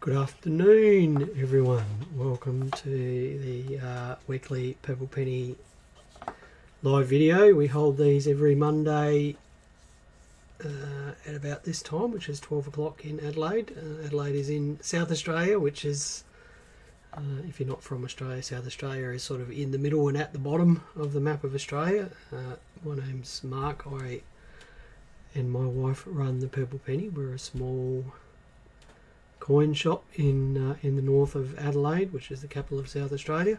Good afternoon, everyone. Welcome to the weekly Purple Penny live video. We hold these every Monday at about this time, which is 12 o'clock in Adelaide. Adelaide is in South Australia, which is, if you're not from Australia, South Australia is sort of in the middle and at the bottom of the map of Australia. My name's Mark. I and my wife run the Purple Penny. We're a small coin shop in the north of Adelaide, which is the capital of South Australia.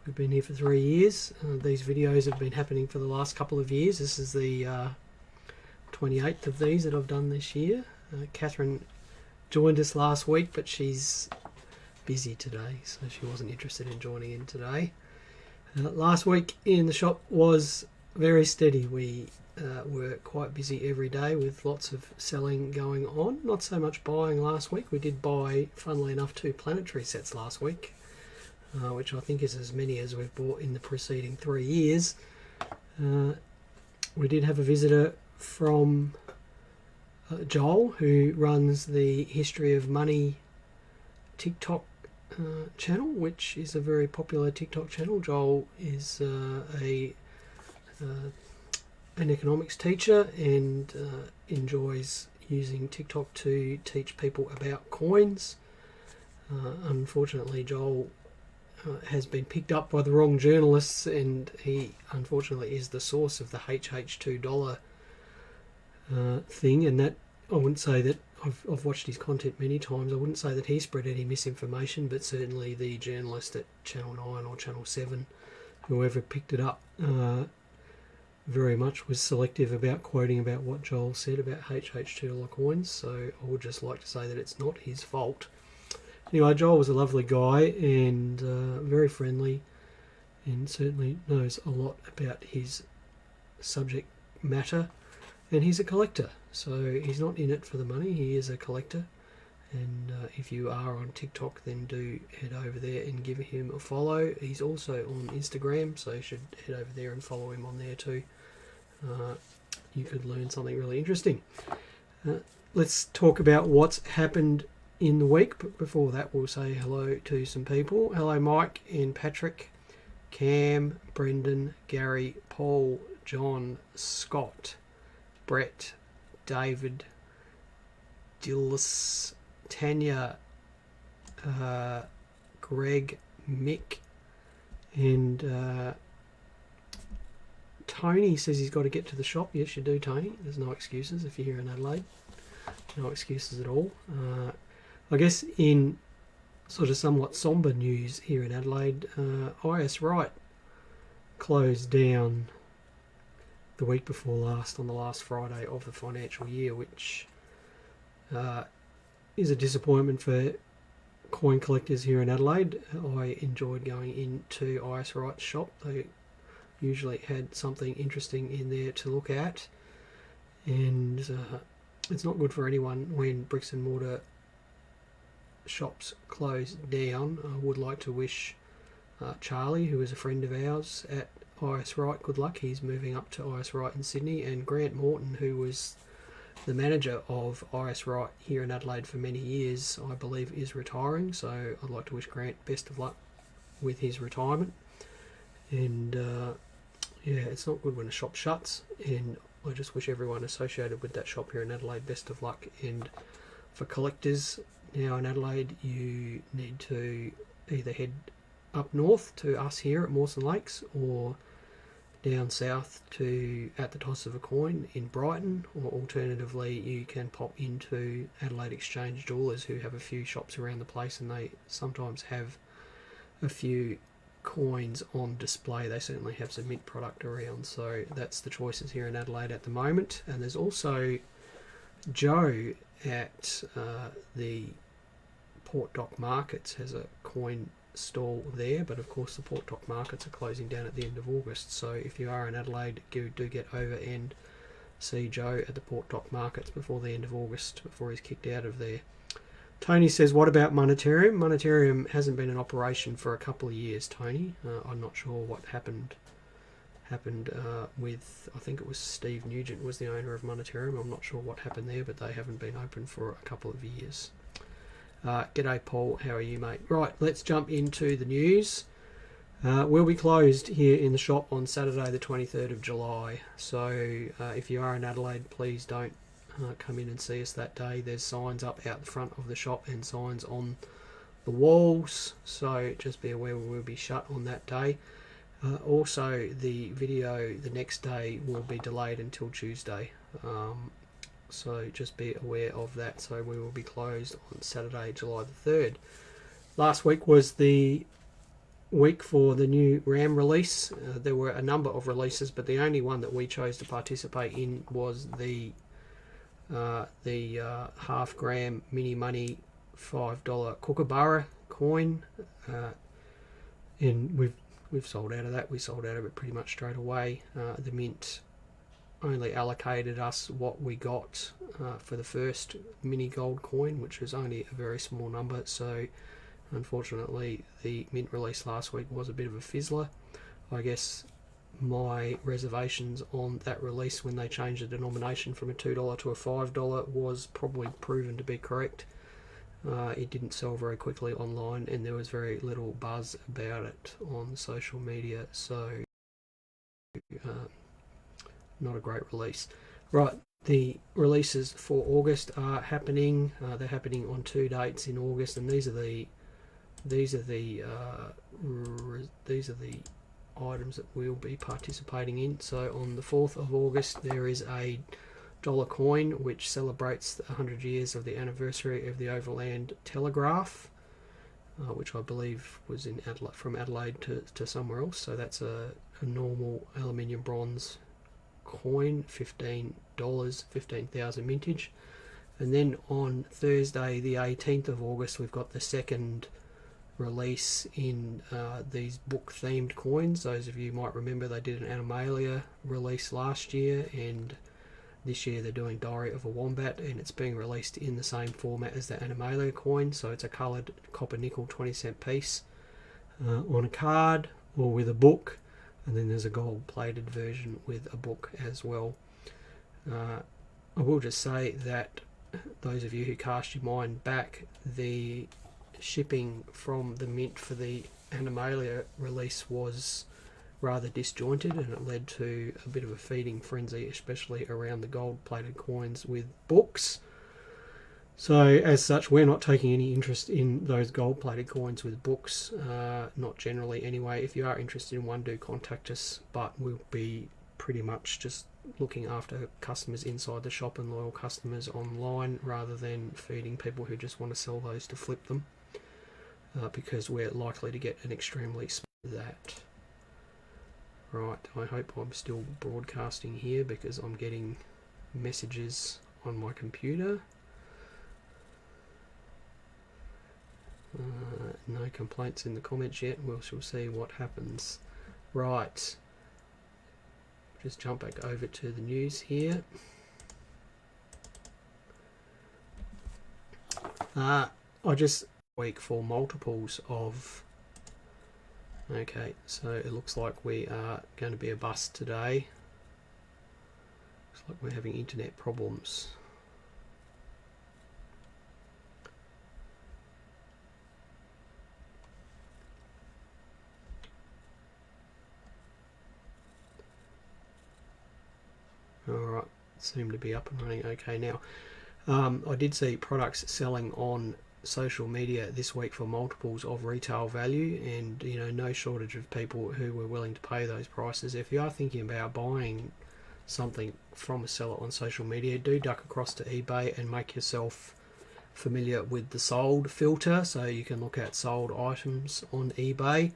We've been here for 3 years. These videos have been happening for the last couple of years. This is the 28th of these that I've done this year. Catherine joined us last week, but she's busy today, so she wasn't interested in joining in today. Last week in the shop was very steady. We were quite busy every day with lots of selling going on. Not so much buying last week. We did buy, funnily enough, 2 planetary sets last week, which I think is as many as we've bought in the preceding 3 years. We did have a visitor from Joel, who runs the History of Money TikTok channel, which is a very popular TikTok channel. Joel is an economics teacher and enjoys using TikTok to teach people about coins. Unfortunately, Joel has been picked up by the wrong journalists, and he unfortunately is the source of the HH2 thing. And that, I wouldn't say that I've watched his content many times. I wouldn't say that he spread any misinformation, but certainly the journalist at Channel 9 or Channel 7, whoever picked it up, very much was selective about quoting about what Joel said about HH2 coins. So I would just like to say that it's not his fault. Anyway, Joel was a lovely guy and very friendly, and certainly knows a lot about his subject matter, and he's a collector, so he's not in it for the money. He is a collector, and if you are on TikTok, then do head over there and give him a follow. He's also on Instagram, so you should head over there and follow him on there too. You could learn something really interesting. Let's talk about what's happened in the week, but before that we'll say hello to some people. Hello Mike and Patrick, Cam, Brendan, Gary, Paul, John, Scott, Brett, David, Dillis, Tanya, Greg, Mick, and Tony says he's got to get to the shop. Yes, you do, Tony. There's no excuses if you're here in Adelaide. No excuses at all. I guess in sort of somewhat sombre news here in Adelaide, IS Wright closed down the week before last, on the last Friday of the financial year, which is a disappointment for coin collectors here in Adelaide. I enjoyed going into IS Wright's shop. They usually had something interesting in there to look at, and it's not good for anyone when bricks and mortar shops close down. I would like to wish Charlie, who is a friend of ours at IS Wright, good luck. He's moving up to IS Wright in Sydney, and Grant Morton, who was the manager of IS Wright here in Adelaide for many years, I believe is retiring, so I'd like to wish Grant best of luck with his retirement. And yeah, it's not good when a shop shuts, and I just wish everyone associated with that shop here in Adelaide best of luck. And for collectors now in Adelaide, you need to either head up north to us here at Mawson Lakes, or down south to At the Toss of a Coin in Brighton, or alternatively you can pop into Adelaide Exchange Jewellers, who have a few shops around the place, and they sometimes have a few coins on display. They certainly have some mint product around, so that's the choices here in Adelaide at the moment. And there's also Joe at the Port Dock Markets has a coin stall there, but of course the Port Dock Markets are closing down at the end of August, so if you are in Adelaide, do get over and see Joe at the Port Dock Markets before the end of August, before he's kicked out of there. Tony says, what about Monetarium? Monetarium hasn't been in operation for a couple of years, Tony. I'm not sure what happened with, I think it was Steve Nugent was the owner of Monetarium. I'm not sure what happened there, but they haven't been open for a couple of years. G'day Paul, how are you mate? Right, let's jump into the news. We'll be closed here in the shop on Saturday the 23rd of July, so if you are in Adelaide, please don't come in and see us that day. There's signs up out the front of the shop and signs on the walls, so just be aware we will be shut on that day. Also, the video the next day will be delayed until Tuesday, so just be aware of that. So we will be closed on Saturday, July the 3rd. Last week was the week for the new RAM release. There were a number of releases, but the only one that we chose to participate in was the half gram mini money $5 Kookaburra coin, and we've sold out of that. We sold out of it pretty much straight away. The mint only allocated us what we got for the first mini gold coin, which was only a very small number, so unfortunately the mint release last week was a bit of a fizzler. I guess my reservations on that release when they changed the denomination from a $2 to a $5 was probably proven to be correct. It didn't sell very quickly online and there was very little buzz about it on social media, so not a great release. Right, the releases for August are happening. They're happening on 2 dates in August, and these are the items that we'll be participating in. So on the 4th of August there is a dollar coin which celebrates the 100 years of the anniversary of the Overland Telegraph, which I believe was in Adelaide, from Adelaide to somewhere else. So that's a normal aluminium bronze coin, $15, 15,000 mintage. And then on Thursday the 18th of August we've got the second release in these book themed coins. Those of you might remember they did an Animalia release last year, and this year they're doing Diary of a Wombat, and it's being released in the same format as the Animalia coin. So it's a coloured copper nickel 20-cent piece on a card or with a book, and then there's a gold plated version with a book as well. I will just say that those of you who cast your mind back, the shipping from the mint for the Animalia release was rather disjointed, and it led to a bit of a feeding frenzy, especially around the gold plated coins with books. So as such, we're not taking any interest in those gold plated coins with books, not generally anyway. If you are interested in one, do contact us, but we'll be pretty much just looking after customers inside the shop and loyal customers online, rather than feeding people who just want to sell those to flip them, because we're likely to get an extremely small that. Right, I hope I'm still broadcasting here because I'm getting messages on my computer. No complaints in the comments yet. We shall see what happens. Right, just jump back over to the news here. I just week for multiples of. Okay, so it looks like we are going to be a bust today. Looks like we're having internet problems. Alright, seem to be up and running okay now. I did see products selling on social media this week for multiples of retail value, and no shortage of people who were willing to pay those prices. If you are thinking about buying something from a seller on social media, do duck across to eBay and make yourself familiar with the sold filter, so you can look at sold items on eBay,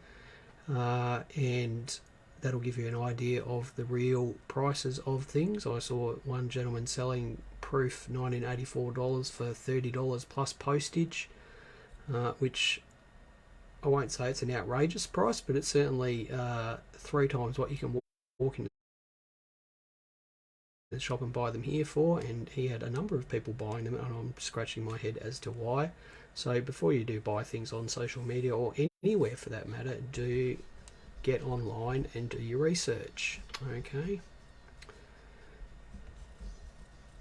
and that'll give you an idea of the real prices of things. I saw one gentleman selling proof $1984 for $30 plus postage, which I won't say it's an outrageous price, but it's certainly 3 times what you can walk into the shop and buy them here for, and he had a number of people buying them, and I'm scratching my head as to why. So before you do buy things on social media or anywhere for that matter, do get online and do your research. Okay,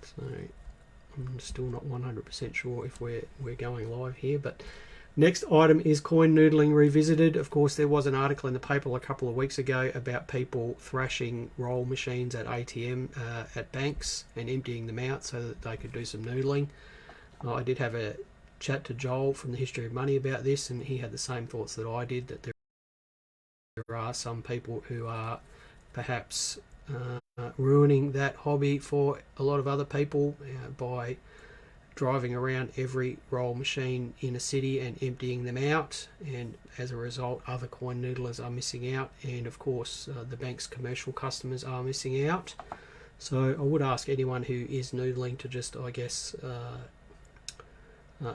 so I'm still not 100% sure if we're going live here, but next item is coin noodling revisited. Of course, there was an article in the paper a couple of weeks ago about people thrashing roll machines at ATM at banks and emptying them out so that they could do some noodling. I did have a chat to Joel from the History of Money about this, and he had the same thoughts that I did, that there are some people who are perhaps ruining that hobby for a lot of other people by driving around every roll machine in a city and emptying them out, and as a result other coin noodlers are missing out, and of course the bank's commercial customers are missing out. So I would ask anyone who is noodling to just, I guess,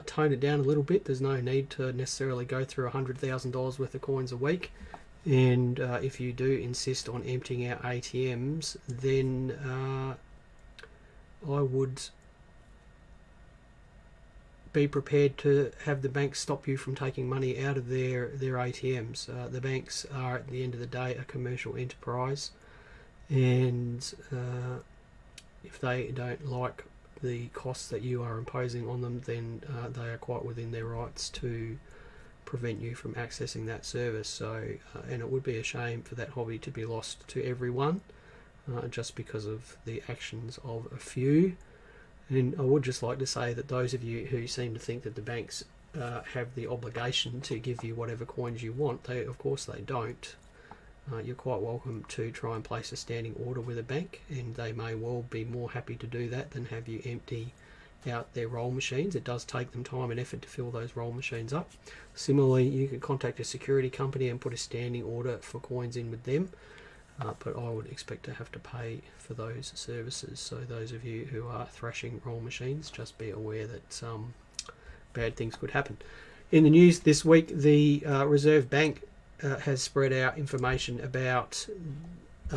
tone it down a little bit. There's no need to necessarily go through $100,000 worth of coins a week, and if you do insist on emptying out ATMs, then I would be prepared to have the banks stop you from taking money out of their ATMs. The banks are, at the end of the day, a commercial enterprise, and if they don't like the costs that you are imposing on them, then they are quite within their rights to prevent you from accessing that service. So and it would be a shame for that hobby to be lost to everyone just because of the actions of a few. And I would just like to say that those of you who seem to think that the banks have the obligation to give you whatever coins you want, of course they don't. You're quite welcome to try and place a standing order with a bank, and they may well be more happy to do that than have you empty out their roll machines. It does take them time and effort to fill those roll machines up. Similarly, you can contact a security company and put a standing order for coins in with them, but I would expect to have to pay for those services. So those of you who are thrashing roll machines, just be aware that bad things could happen. In the news this week, the Reserve Bank has spread out information about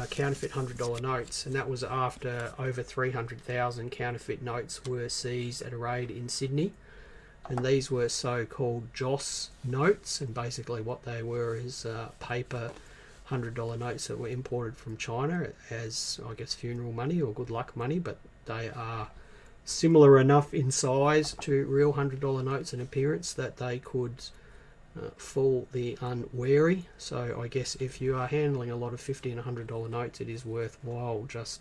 counterfeit $100 notes, and that was after over 300,000 counterfeit notes were seized at a raid in Sydney. And these were so-called JOS notes, and basically what they were is paper $100 notes that were imported from China as, I guess, funeral money or good luck money, but they are similar enough in size to real $100 notes in appearance that they could fool the unwary. So I guess if you are handling a lot of $50 and $100 notes, it is worthwhile just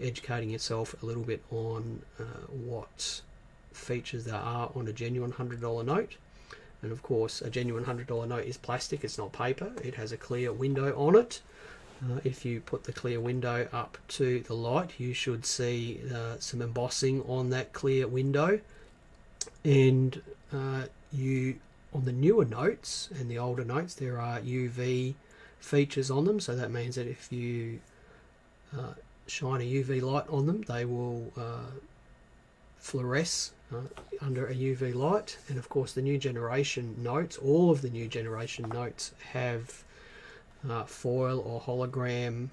educating yourself a little bit on what features there are on a genuine $100 note. And of course, a genuine $100 note is plastic, it's not paper. It has a clear window on it. If you put the clear window up to the light, you should see some embossing on that clear window. And on the newer notes and the older notes, there are UV features on them. So that means that if you shine a UV light on them, they will fluoresce under a UV light. And of course, the new generation notes, all of the new generation notes have foil or hologram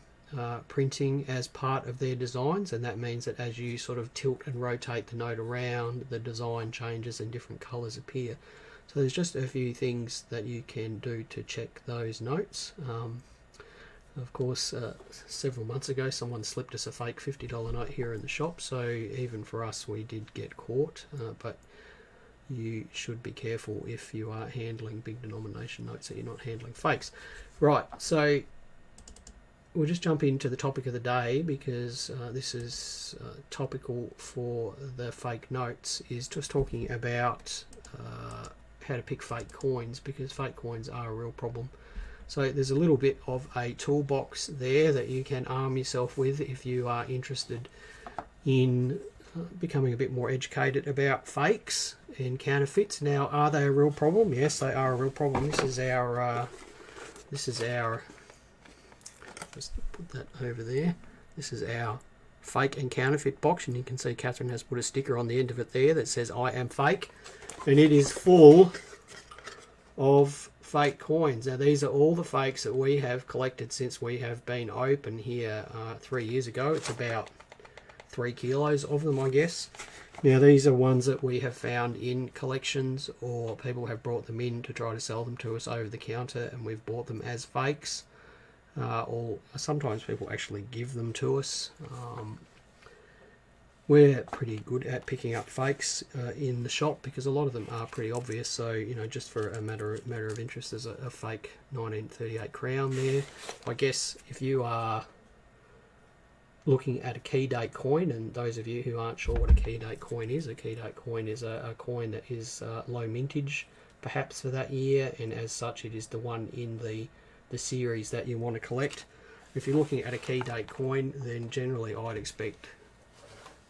printing as part of their designs, and that means that as you sort of tilt and rotate the note around, the design changes and different colors appear. So there's just a few things that you can do to check those notes. Of course, several months ago, someone slipped us a fake $50 note here in the shop, so even for us, we did get caught. But you should be careful if you are handling big denomination notes that you're not handling fakes. Right, so we'll just jump into the topic of the day, because this is topical for the fake notes, is just talking about how to pick fake coins, because fake coins are a real problem. So there's a little bit of a toolbox there that you can arm yourself with if you are interested in becoming a bit more educated about fakes and counterfeits. Now, are they a real problem? Yes, they are a real problem. This is our just put that over there. This is our fake and counterfeit box, and you can see Catherine has put a sticker on the end of it there that says I am fake, and it is full of fake coins. Now, these are all the fakes that we have collected since we have been open here 3 years ago. It's about 3 kilos of them, I guess. Now, these are ones that we have found in collections, or people have brought them in to try to sell them to us over the counter, and we've bought them as fakes. Or sometimes people actually give them to us. we're pretty good at picking up fakes in the shop because a lot of them are pretty obvious. So, you know, just for a matter of interest, there's a fake 1938 crown there. I guess if you are looking at a key date coin, and those of you who aren't sure what a key date coin is a coin that is low mintage perhaps for that year, and as such it is the one in the series that you want to collect. If you're looking at a key date coin, then generally I'd expect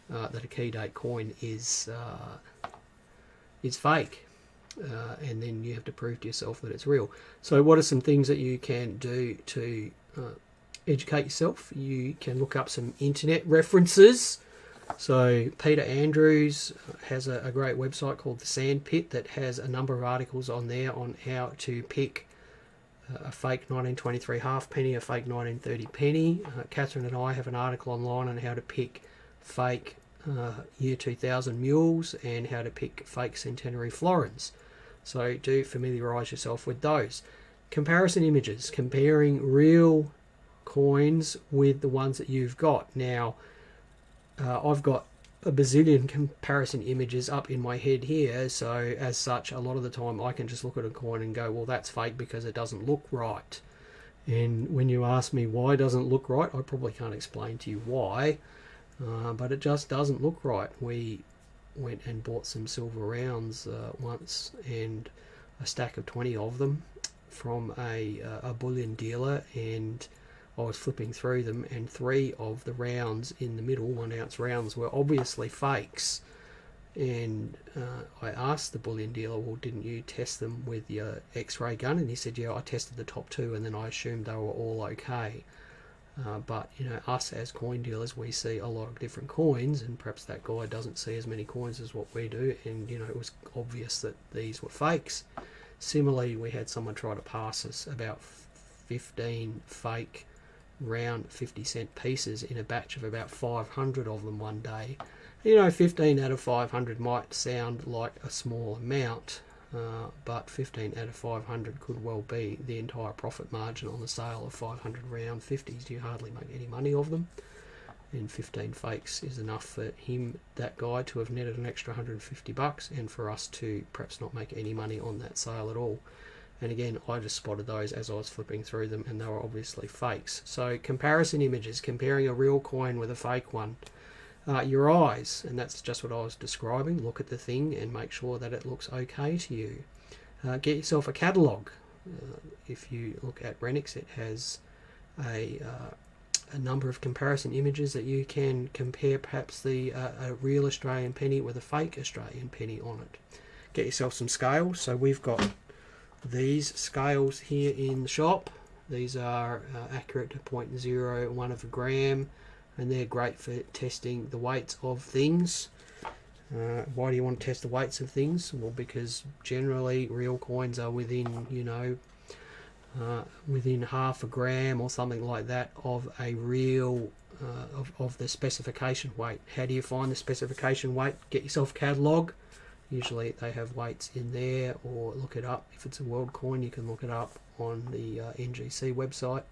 that a key date coin is fake, and then you have to prove to yourself that it's real. So what are some things that you can do to educate yourself? You can look up some internet references. So Peter Andrews has a great website called The Sandpit that has a number of articles on there on how to pick a fake 1923 halfpenny, a fake 1930 penny. Catherine and I have an article online on how to pick fake year 2000 mules and how to pick fake centenary florins. So do familiarise yourself with those. Comparison images, comparing real coins with the ones that you've got. Now, I've got a bazillion comparison images up in my head here, so as such, a lot of the time I can just look at a coin and go, well, that's fake because it doesn't look right. And when you ask me why it doesn't look right, I probably can't explain to you why, but it just doesn't look right. We went and bought some silver rounds once, and a stack of 20 of them from a bullion dealer, and I was flipping through them, and 3 of the rounds in the middle, 1 ounce rounds, were obviously fakes. And I asked the bullion dealer, well, didn't you test them with your x-ray gun? And he said, yeah, I tested the top 2 and then I assumed they were all okay. But, you know, us as coin dealers, we see a lot of different coins, and perhaps that guy doesn't see as many coins as what we do, and, you know, it was obvious that these were fakes. Similarly, we had someone try to pass us about 15 fake round 50-cent pieces in a batch of about 500 of them one day. You know, 15 out of 500 might sound like a small amount, but 15 out of 500 could well be the entire profit margin on the sale of 500 round 50s. You hardly make any money of them, and 15 fakes is enough for him, that guy, to have netted an extra $150, and for us to perhaps not make any money on that sale at all. And again, I just spotted those as I was flipping through them, and they were obviously fakes. So comparison images, comparing a real coin with a fake one. Your eyes, and that's just what I was describing. Look at the thing and make sure that it looks okay to you. Get yourself a catalogue. If you look at Renix, it has a number of comparison images that you can compare perhaps a real Australian penny with a fake Australian penny on it. Get yourself some scales. So we've got these scales here in the shop. These are accurate to 0.01 of a gram, and they're great for testing the weights of things. Why do you want to test the weights of things? Well, because generally real coins are within, you know, within half a gram or something like that of a real of the specification weight. How do you find the specification weight? Get yourself a catalogue. Usually they have weights in there, or look it up. If it's a world coin, you can look it up on the NGC website.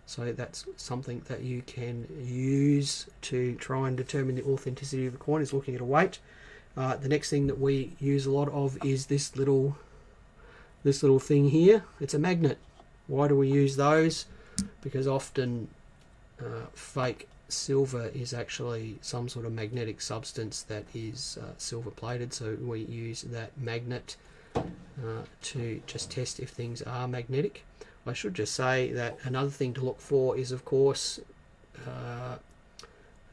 So that's something that you can use to try and determine the authenticity of the coin, is looking at a weight. The next thing that we use a lot of is this little thing here. It's a magnet. Why do we use those? Because often fake silver is actually some sort of magnetic substance that is silver plated, so we use that magnet to just test if things are magnetic. I should just say that another thing to look for is, of course,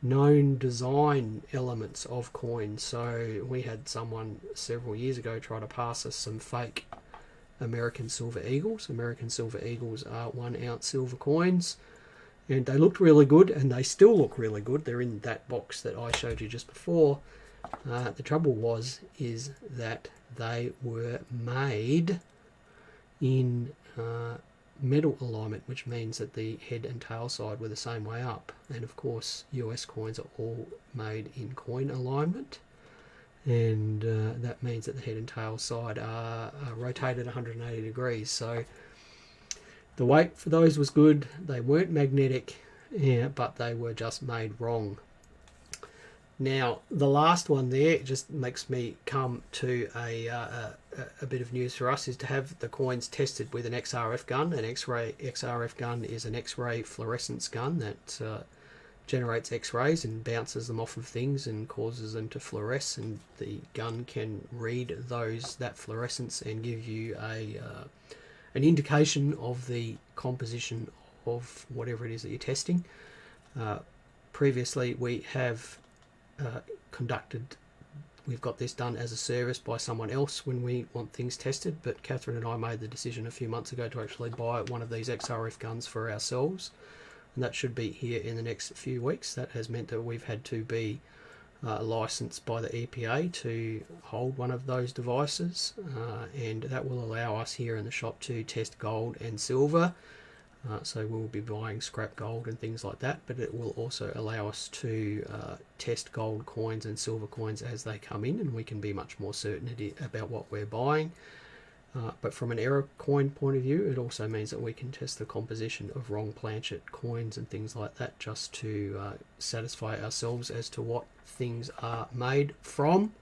known design elements of coins. So we had someone several years ago try to pass us some fake American Silver Eagles. American Silver Eagles are 1 ounce silver coins, and they looked really good, and they still look really good. They're in that box that I showed you just before. The trouble is that they were made in metal alignment, which means that the head and tail side were the same way up. And of course, US coins are all made in coin alignment, and that means that the head and tail side are rotated 180 degrees. So the weight for those was good. They weren't magnetic, but they were just made wrong. Now, the last one there just makes me come to a bit of news for us, is to have the coins tested with an XRF gun. An XRF gun is an X-ray fluorescence gun that generates X-rays and bounces them off of things and causes them to fluoresce, and the gun can read that fluorescence and give you an indication of the composition of whatever it is that you're testing. Previously, we have we've got this done as a service by someone else when we want things tested, but Catherine and I made the decision a few months ago to actually buy one of these XRF guns for ourselves, and that should be here in the next few weeks. That has meant that we've had to be licensed by the EPA to hold one of those devices, and that will allow us here in the shop to test gold and silver. So we'll be buying scrap gold and things like that, but it will also allow us to test gold coins and silver coins as they come in, and we can be much more certain about what we're buying. But from an error coin point of view, it also means that we can test the composition of wrong planchet coins and things like that, just to satisfy ourselves as to what things are made from.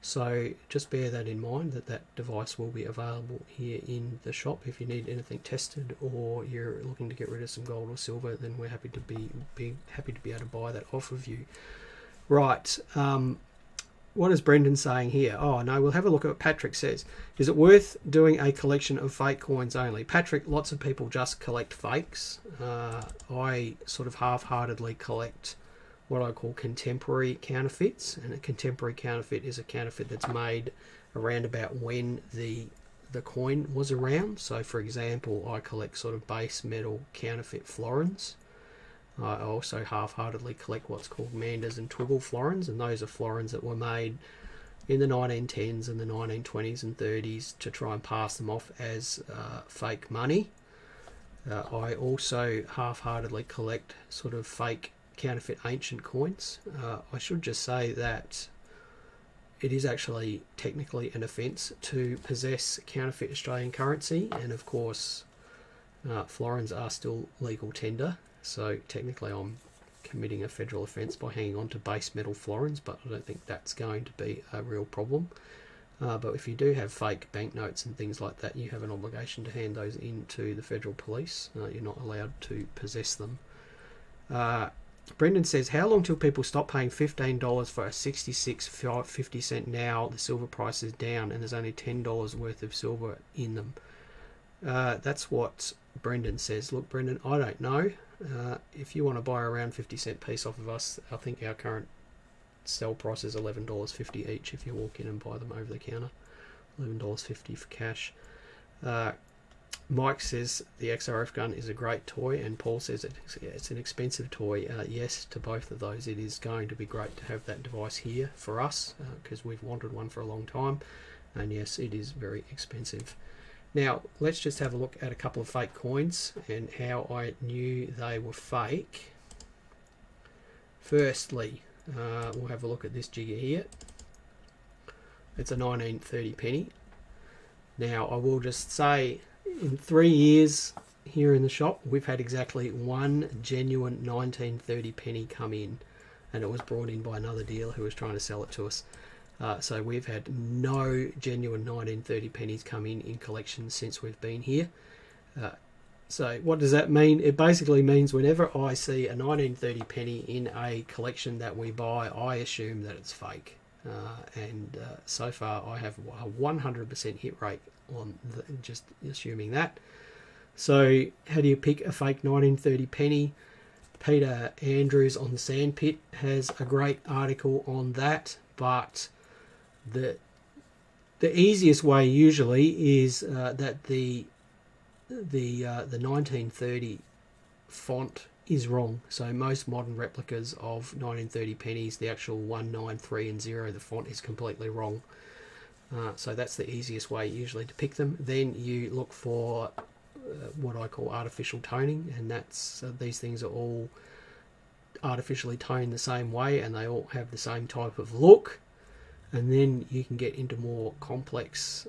So just bear that in mind, that device will be available here in the shop. If you need anything tested or you're looking to get rid of some gold or silver, then we're happy to be able to buy that off of you. Right. What is Brendan saying here? Oh no, we'll have a look at what Patrick says. Is it worth doing a collection of fake coins only? Patrick, lots of people just collect fakes. I sort of half-heartedly collect what I call contemporary counterfeits, and a contemporary counterfeit is a counterfeit that's made around about when the coin was around. So for example, I collect sort of base metal counterfeit florins. I also half-heartedly collect what's called Manders and Twibble florins, and those are florins that were made in the 1910s and the 1920s and 30s to try and pass them off as fake money. I also half-heartedly collect sort of fake counterfeit ancient coins. I should just say that it is actually technically an offence to possess counterfeit Australian currency, and of course florins are still legal tender, so technically I'm committing a federal offence by hanging on to base metal florins, but I don't think that's going to be a real problem. But if you do have fake banknotes and things like that, you have an obligation to hand those in to the federal police. You're not allowed to possess them. Brendan says, how long till people stop paying $15 for a 66.50 cent now? The silver price is down and there's only $10 worth of silver in them. That's what Brendan says. Look, Brendan, I don't know. If you want to buy around 50-cent piece off of us, I think our current sell price is $11.50 each if you walk in and buy them over the counter. $11.50 for cash. Mike says the XRF gun is a great toy, and Paul says it's an expensive toy. Yes, to both of those, it is going to be great to have that device here for us because we've wanted one for a long time, and yes, it is very expensive. Now, let's just have a look at a couple of fake coins and how I knew they were fake. Firstly, we'll have a look at this jigger here. It's a 1930 penny. Now, I will just say, in 3 years here in the shop, we've had exactly one genuine 1930 penny come in, and it was brought in by another dealer who was trying to sell it to us. So we've had no genuine 1930 pennies come in collections since we've been here. So what does that mean? It basically means whenever I see a 1930 penny in a collection that we buy, I assume that it's fake. And so far I have a 100% hit rate on just assuming that. So how do you pick a fake 1930 penny? Peter Andrews on the Sandpit has a great article on that, but the easiest way usually is that the 1930 font is wrong. So most modern replicas of 1930 pennies, the actual 1, 9, 3 and 0, the font is completely wrong. So that's the easiest way usually to pick them. Then you look for what I call artificial toning, and that's these things are all artificially toned the same way and they all have the same type of look. And then you can get into more complex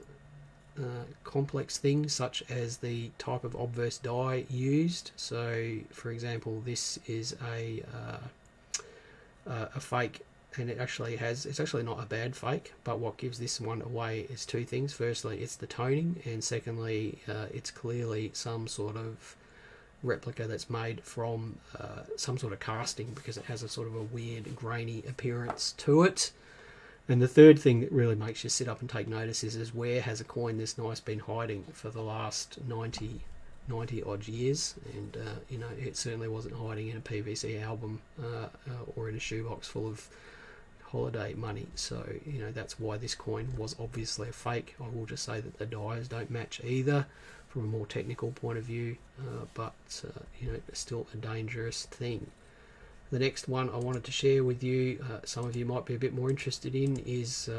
things, such as the type of obverse dye used. So for example, this is a fake and it's actually not a bad fake, but what gives this one away is two things. Firstly, it's the toning, and secondly, it's clearly some sort of replica that's made from some sort of casting, because it has a sort of a weird grainy appearance to it. And the third thing that really makes you sit up and take notice is where has a coin this nice been hiding for the last 90 odd years? And it certainly wasn't hiding in a PVC album or in a shoebox full of holiday money. So that's why this coin was obviously a fake. I will just say that the dies don't match either from a more technical point of view, but it's still a dangerous thing. The next one I wanted to share with you, some of you might be a bit more interested in, is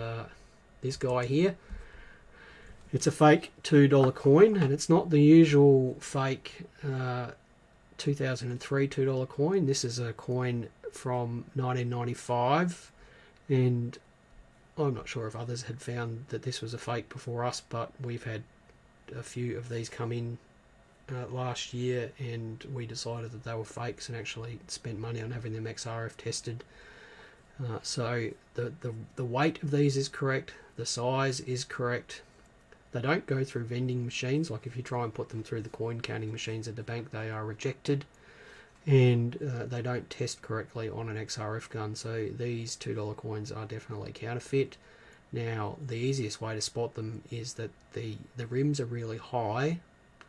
this guy here. It's a fake $2 coin, and it's not the usual fake 2003 $2 coin. This is a coin from 1995, and I'm not sure if others had found that this was a fake before us, but we've had a few of these come in last year, and we decided that they were fakes and actually spent money on having them XRF tested. So the weight of these is correct, the size is correct. They don't go through vending machines. Like if you try and put them through the coin counting machines at the bank, they are rejected, and they don't test correctly on an XRF gun. So these $2 coins are definitely counterfeit. Now, the easiest way to spot them is that the rims are really high.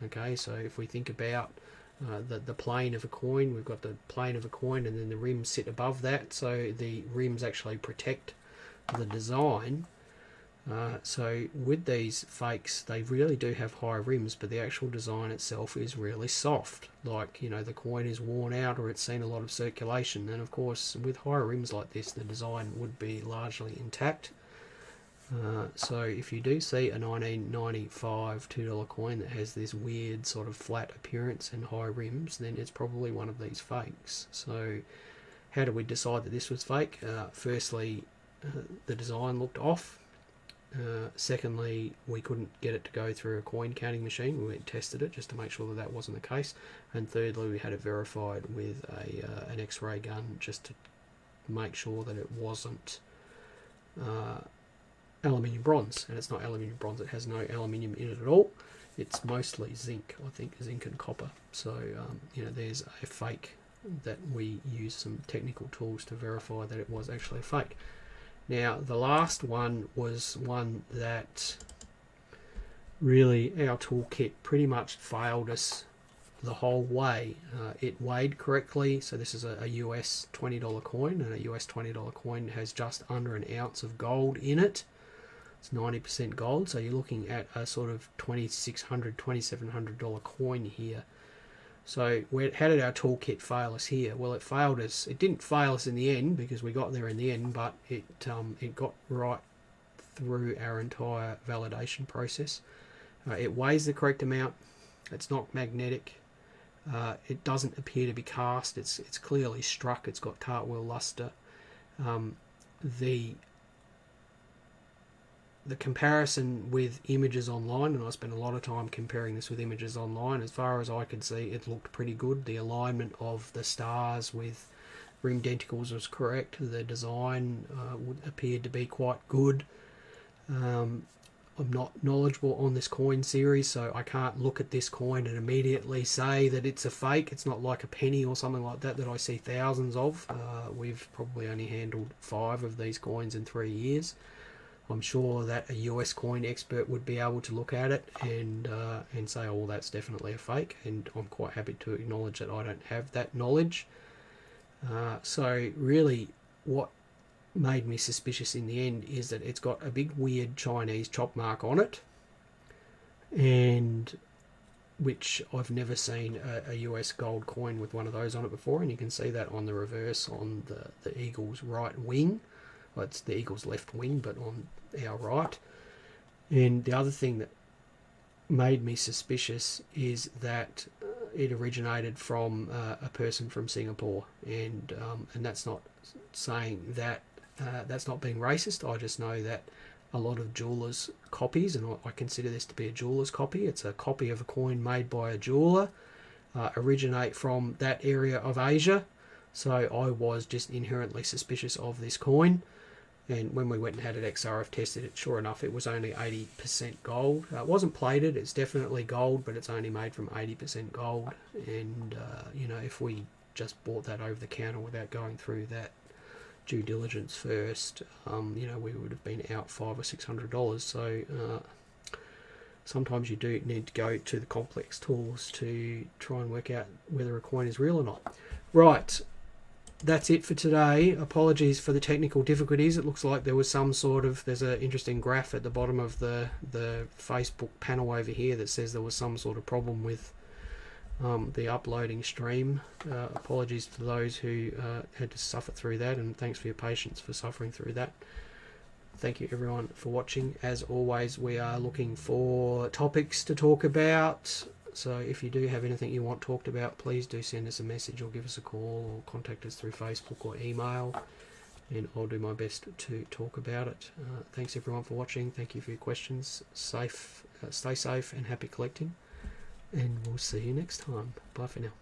Okay, so if we think about the plane of a coin, we've got the plane of a coin, and then the rims sit above that, so the rims actually protect the design. So with these fakes, they really do have high rims, but the actual design itself is really soft. Like, the coin is worn out or it's seen a lot of circulation, and of course with higher rims like this, the design would be largely intact. So if you do see a 1995 $2 coin that has this weird sort of flat appearance and high rims, then it's probably one of these fakes. So how did we decide that this was fake? Firstly, the design looked off. Secondly, we couldn't get it to go through a coin counting machine. We went and tested it just to make sure that that wasn't the case. And thirdly, we had it verified with an X-ray gun just to make sure that it wasn't aluminium bronze. And it's not aluminium bronze, it has no aluminium in it at all. It's mostly zinc, I think, zinc and copper. So there's a fake that we used some technical tools to verify that it was actually a fake. Now, the last one was one that really our toolkit pretty much failed us the whole way. It weighed correctly, so this is a US $20 coin, and a US $20 coin has just under an ounce of gold in it. It's 90% gold, so you're looking at a sort of $2,600, $2,700 coin here. So how did our toolkit fail us here? Well, it failed us. It didn't fail us in the end because we got there in the end, but it got right through our entire validation process. It weighs the correct amount. It's not magnetic. It doesn't appear to be cast. It's clearly struck. It's got cartwheel luster. The comparison with images online, and I spent a lot of time comparing this with images online, as far as I could see, it looked pretty good. The alignment of the stars with rim denticles was correct. The design appeared to be quite good. I'm not knowledgeable on this coin series, so I can't look at this coin and immediately say that it's a fake. It's not like a penny or something like that I see thousands of. We've probably only handled 5 of these coins in 3 years. I'm sure that a US coin expert would be able to look at it and say, oh, well, that's definitely a fake, and I'm quite happy to acknowledge that I don't have that knowledge. So really what made me suspicious in the end is that it's got a big weird Chinese chop mark on it, and which I've never seen a US gold coin with one of those on it before, and you can see that on the reverse on the eagle's right wing. Well, it's the eagle's left wing, but on our right. And the other thing that made me suspicious is that it originated from a person from Singapore, and that's not saying that that's not being racist. I just know that a lot of jewelers' copies, and I consider this to be a jeweller's copy. It's a copy of a coin made by a jeweller, originate from that area of Asia. So I was just inherently suspicious of this coin. And when we went and had it XRF tested it, sure enough, it was only 80% gold. It wasn't plated, it's definitely gold, but it's only made from 80% gold. And, you know, if we just bought that over the counter without going through that due diligence first, you know, we would have been out $500 or $600. So sometimes you do need to go to the complex tools to try and work out whether a coin is real or not. Right. That's it for today. Apologies for the technical difficulties. It looks like there was some sort of, there's an interesting graph at the bottom of the Facebook panel over here that says there was some sort of problem with the uploading stream. Apologies to those who had to suffer through that, and thanks for your patience for suffering through that. Thank you everyone for watching. As always, we are looking for topics to talk about. So if you do have anything you want talked about, please do send us a message or give us a call or contact us through Facebook or email, and I'll do my best to talk about it. Thanks everyone for watching. Thank you for your questions. Stay safe and happy collecting, and we'll see you next time. Bye for now.